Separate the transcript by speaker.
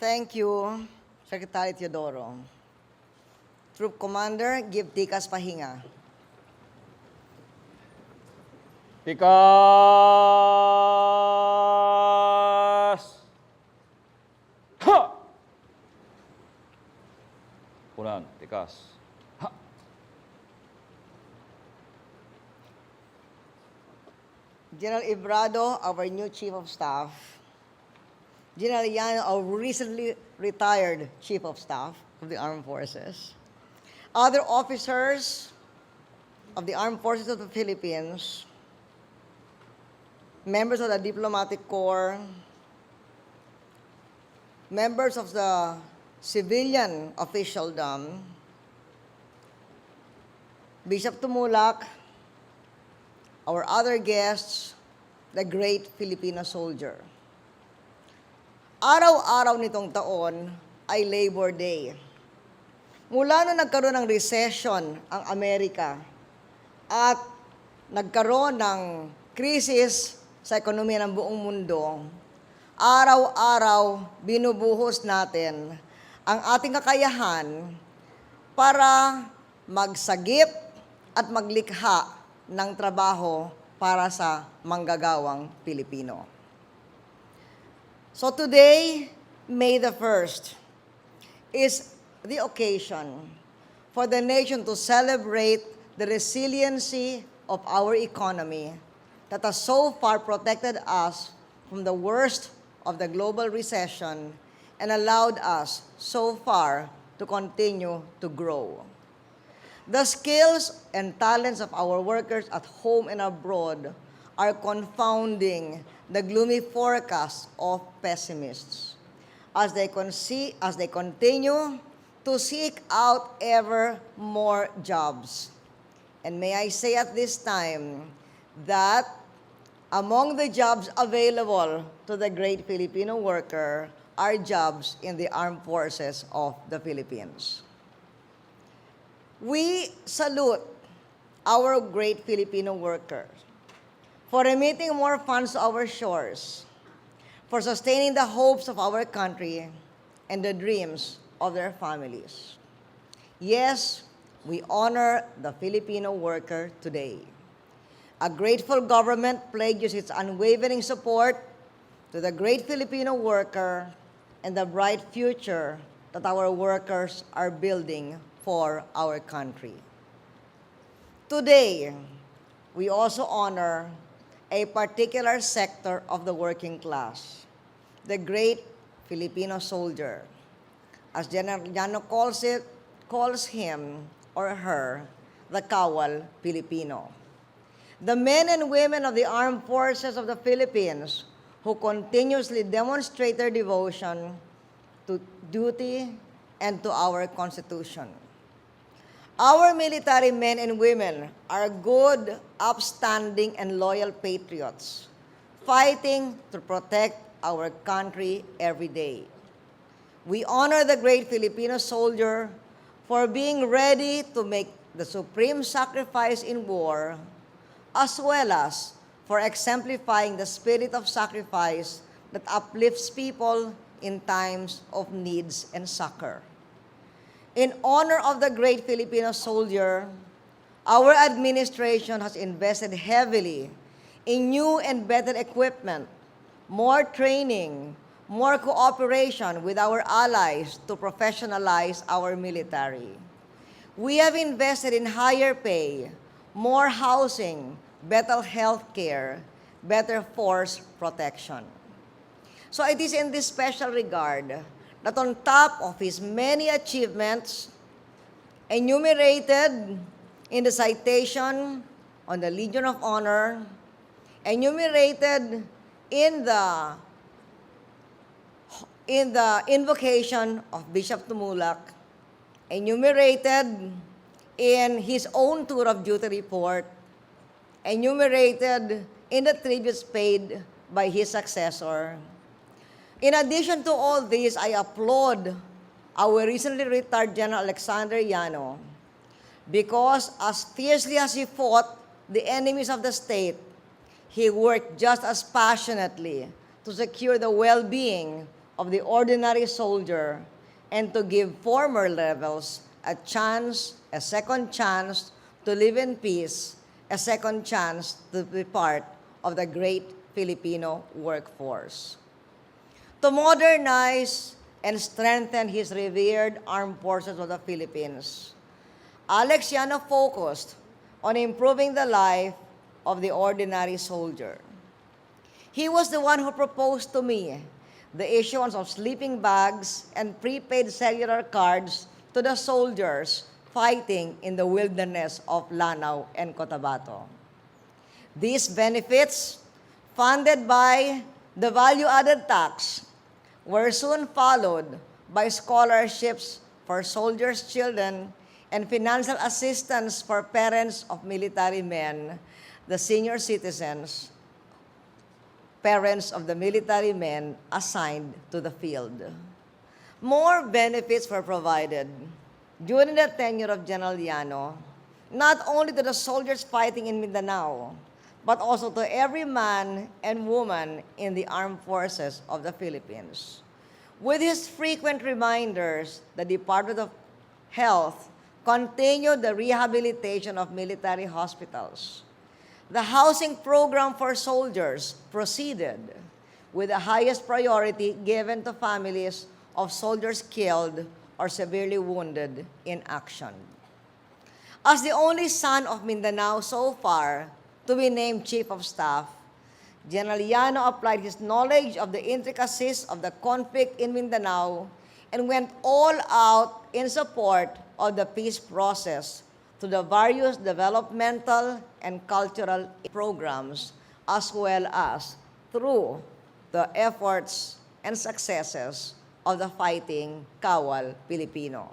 Speaker 1: Thank you, Secretary Teodoro. Troop Commander, give Tikas pahinga.
Speaker 2: Tikas! Ha! Unan, tikas. Ha!
Speaker 1: General Ibrado, our new Chief of Staff. General Yan, our recently retired Chief of Staff of the Armed Forces. Other officers of the Armed Forces of the Philippines, members of the Diplomatic Corps, members of the civilian officialdom, Bishop Tumulak, our other guests, the great Filipino soldier. Araw-araw nitong taon ay Labor Day. Mula na nagkaroon ng recession ang Amerika at nagkaroon ng krisis sa ekonomiya ng buong mundo, araw-araw binubuhos natin ang ating kakayahan para magsagip at maglikha ng trabaho para sa manggagawang Pilipino. So today, May the 1st, is the occasion for the nation to celebrate the resiliency of our economy that has so far protected us from the worst of the global recession and allowed us so far to continue to grow. The skills and talents of our workers at home and abroad are confounding the gloomy forecasts of pessimists as they continue to seek out ever more jobs. And may I say at this time that among the jobs available to the great Filipino worker are jobs in the armed forces of the Philippines. We salute our great Filipino workers for remitting more funds to our shores, for sustaining the hopes of our country and the dreams of their families. Yes, we honor the Filipino worker today. A grateful government pledges its unwavering support to the great Filipino worker and the bright future that our workers are building for our country. Today, we also honor a particular sector of the working class, the great Filipino soldier. As General Llano calls him or her, the Kawal Pilipino. The men and women of the armed forces of the Philippines who continuously demonstrate their devotion to duty and to our Constitution. Our military men and women are good, upstanding, and loyal patriots, fighting to protect our country every day. We honor the great Filipino soldier for being ready to make the supreme sacrifice in war, as well as for exemplifying the spirit of sacrifice that uplifts people in times of needs and succor. In honor of the great Filipino soldier, our administration has invested heavily in new and better equipment, more training, more cooperation with our allies to professionalize our military. We have invested in higher pay, more housing, better health care, better force protection. So it is in this special regard that on top of his many achievements enumerated in the citation on the Legion of Honor, enumerated in the invocation of Bishop Tumulak, enumerated in his own tour of duty report, enumerated in the tributes paid by his successor. In addition to all this, I applaud our recently retired General Alexander Llano because as fiercely as he fought the enemies of the state, he worked just as passionately to secure the well-being of the ordinary soldier and to give former levels a chance, a second chance to live in peace, a second chance to be part of the great Filipino workforce. To modernize and strengthen his revered armed forces of the Philippines, Alex Yano focused on improving the life of the ordinary soldier. He was the one who proposed to me the issuance of sleeping bags and prepaid cellular cards to the soldiers fighting in the wilderness of Lanao and Cotabato. These benefits, funded by the value-added tax, were soon followed by scholarships for soldiers' children and financial assistance for parents of military men, the senior citizens, parents of the military men assigned to the field. More benefits were provided during the tenure of General Llano, not only to the soldiers fighting in Mindanao, but also to every man and woman in the armed forces of the Philippines. With his frequent reminders, the Department of Health continued the rehabilitation of military hospitals. The housing program for soldiers proceeded with the highest priority given to families of soldiers killed or severely wounded in action. As the only son of Mindanao so far to be named Chief of Staff, General Llano applied his knowledge of the intricacies of the conflict in Mindanao and went all out in support of the peace process to the various developmental and cultural programs, as well as through the efforts and successes of the fighting Kawal Pilipino.